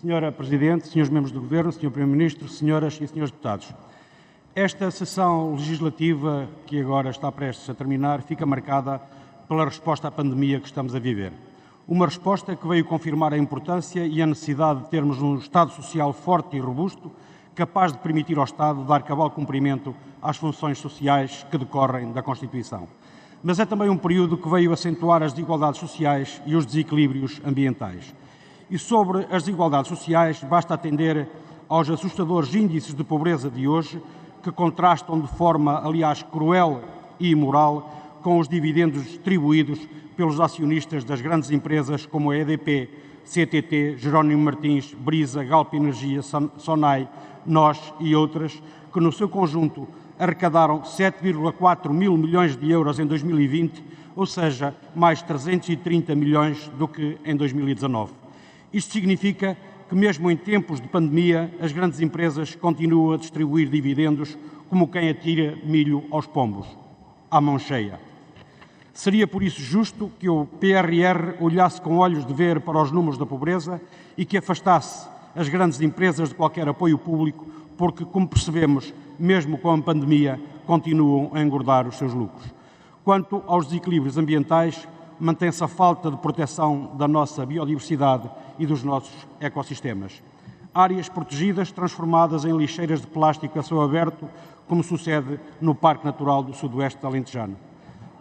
Senhora Presidente, senhores membros do Governo, senhor Primeiro-Ministro, senhoras e senhores deputados. Esta sessão legislativa que agora está prestes a terminar fica marcada pela resposta à pandemia que estamos a viver. Uma resposta que veio confirmar a importância e a necessidade de termos um Estado Social forte e robusto, capaz de permitir ao Estado dar cabal cumprimento às funções sociais que decorrem da Constituição. Mas é também um período que veio acentuar as desigualdades sociais e os desequilíbrios ambientais. E sobre as desigualdades sociais, basta atender aos assustadores índices de pobreza de hoje, que contrastam de forma, aliás, cruel e imoral com os dividendos distribuídos pelos acionistas das grandes empresas como a EDP, CTT, Jerónimo Martins, Brisa, Galp Energia, Sonai, NOS e outras, que no seu conjunto arrecadaram 7,4 mil milhões de euros em 2020, ou seja, mais 330 milhões do que em 2019. Isto significa que, mesmo em tempos de pandemia, as grandes empresas continuam a distribuir dividendos como quem atira milho aos pombos, à mão cheia. Seria por isso justo que o PRR olhasse com olhos de ver para os números da pobreza e que afastasse as grandes empresas de qualquer apoio público, porque, como percebemos, mesmo com a pandemia, continuam a engordar os seus lucros. Quanto aos desequilíbrios ambientais, mantém-se a falta de proteção da nossa biodiversidade e dos nossos ecossistemas. Áreas protegidas transformadas em lixeiras de plástico a céu aberto, como sucede no Parque Natural do Sudoeste Alentejano.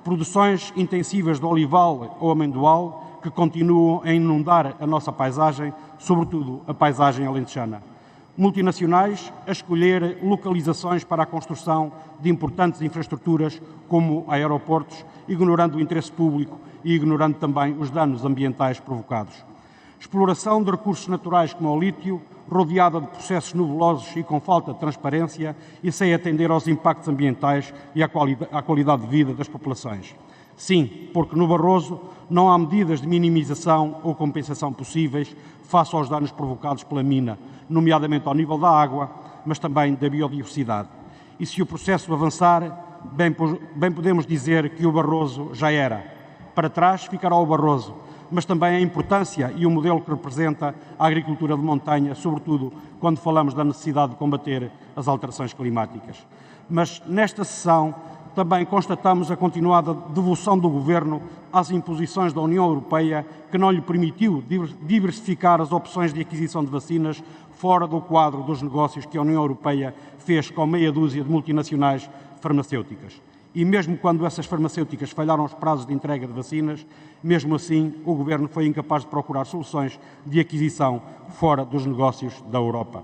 Produções intensivas de olival ou amendoal que continuam a inundar a nossa paisagem, sobretudo a paisagem alentejana. Multinacionais a escolher localizações para a construção de importantes infraestruturas como aeroportos, ignorando o interesse público e ignorando também os danos ambientais provocados. Exploração de recursos naturais como o lítio, rodeada de processos nebulosos e com falta de transparência e sem atender aos impactos ambientais e à qualidade de vida das populações. Sim, porque no Barroso não há medidas de minimização ou compensação possíveis face aos danos provocados pela mina, nomeadamente ao nível da água, mas também da biodiversidade. E se o processo avançar, bem podemos dizer que o Barroso já era. Para trás ficará o Barroso, mas também a importância e o modelo que representa a agricultura de montanha, sobretudo quando falamos da necessidade de combater as alterações climáticas. Mas nesta sessão também constatamos a continuada devolução do Governo às imposições da União Europeia, que não lhe permitiu diversificar as opções de aquisição de vacinas fora do quadro dos negócios que a União Europeia fez com meia dúzia de multinacionais farmacêuticas. E mesmo quando essas farmacêuticas falharam os prazos de entrega de vacinas, mesmo assim o Governo foi incapaz de procurar soluções de aquisição fora dos negócios da Europa.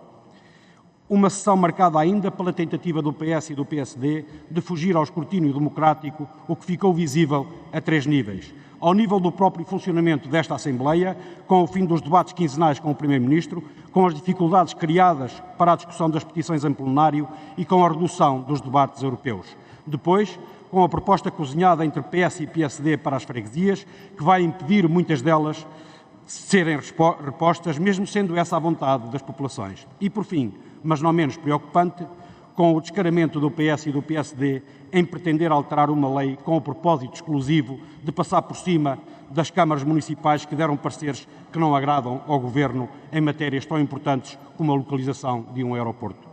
Uma sessão marcada ainda pela tentativa do PS e do PSD de fugir ao escrutínio democrático, o que ficou visível a 3 níveis. Ao nível do próprio funcionamento desta Assembleia, com o fim dos debates quinzenais com o Primeiro-Ministro, com as dificuldades criadas para a discussão das petições em plenário e com a redução dos debates europeus. Depois, com a proposta cozinhada entre PS e PSD para as freguesias, que vai impedir muitas delas serem repostas, mesmo sendo essa a vontade das populações. E, por fim, mas não menos preocupante, com o descaramento do PS e do PSD em pretender alterar uma lei com o propósito exclusivo de passar por cima das câmaras municipais que deram pareceres que não agradam ao Governo em matérias tão importantes como a localização de um aeroporto.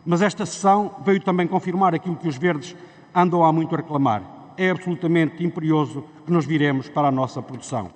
Mas esta sessão veio também confirmar aquilo que os verdes andam há muito a reclamar. É absolutamente imperioso que nos viremos para a nossa produção.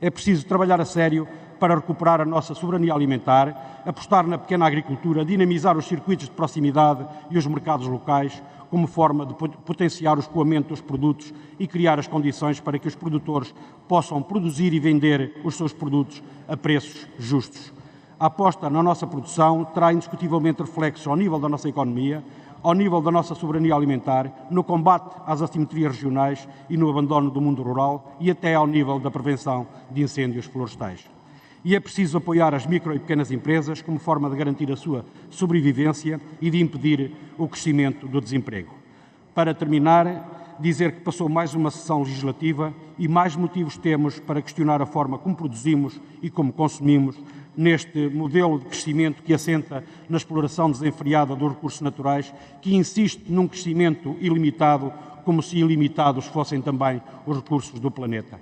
É preciso trabalhar a sério para recuperar a nossa soberania alimentar, apostar na pequena agricultura, dinamizar os circuitos de proximidade e os mercados locais, como forma de potenciar o escoamento dos produtos e criar as condições para que os produtores possam produzir e vender os seus produtos a preços justos. A aposta na nossa produção terá indiscutivelmente reflexo ao nível da nossa economia, ao nível da nossa soberania alimentar, no combate às assimetrias regionais e no abandono do mundo rural e até ao nível da prevenção de incêndios florestais. E é preciso apoiar as micro e pequenas empresas como forma de garantir a sua sobrevivência e de impedir o crescimento do desemprego. Para terminar, dizer que passou mais uma sessão legislativa e mais motivos temos para questionar a forma como produzimos e como consumimos neste modelo de crescimento que assenta na exploração desenfreada dos recursos naturais, que insiste num crescimento ilimitado, como se ilimitados fossem também os recursos do planeta.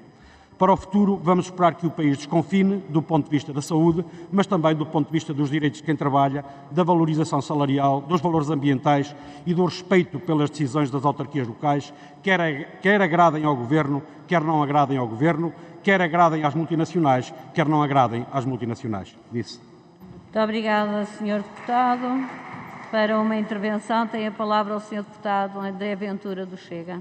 Para o futuro, vamos esperar que o país desconfine do ponto de vista da saúde, mas também do ponto de vista dos direitos de quem trabalha, da valorização salarial, dos valores ambientais e do respeito pelas decisões das autarquias locais, quer agradem ao Governo, quer não agradem ao Governo, quer agradem às multinacionais, quer não agradem às multinacionais. Disse. Muito obrigada, Sr. Deputado. Para uma intervenção tem a palavra o Sr. Deputado André Ventura do Chega.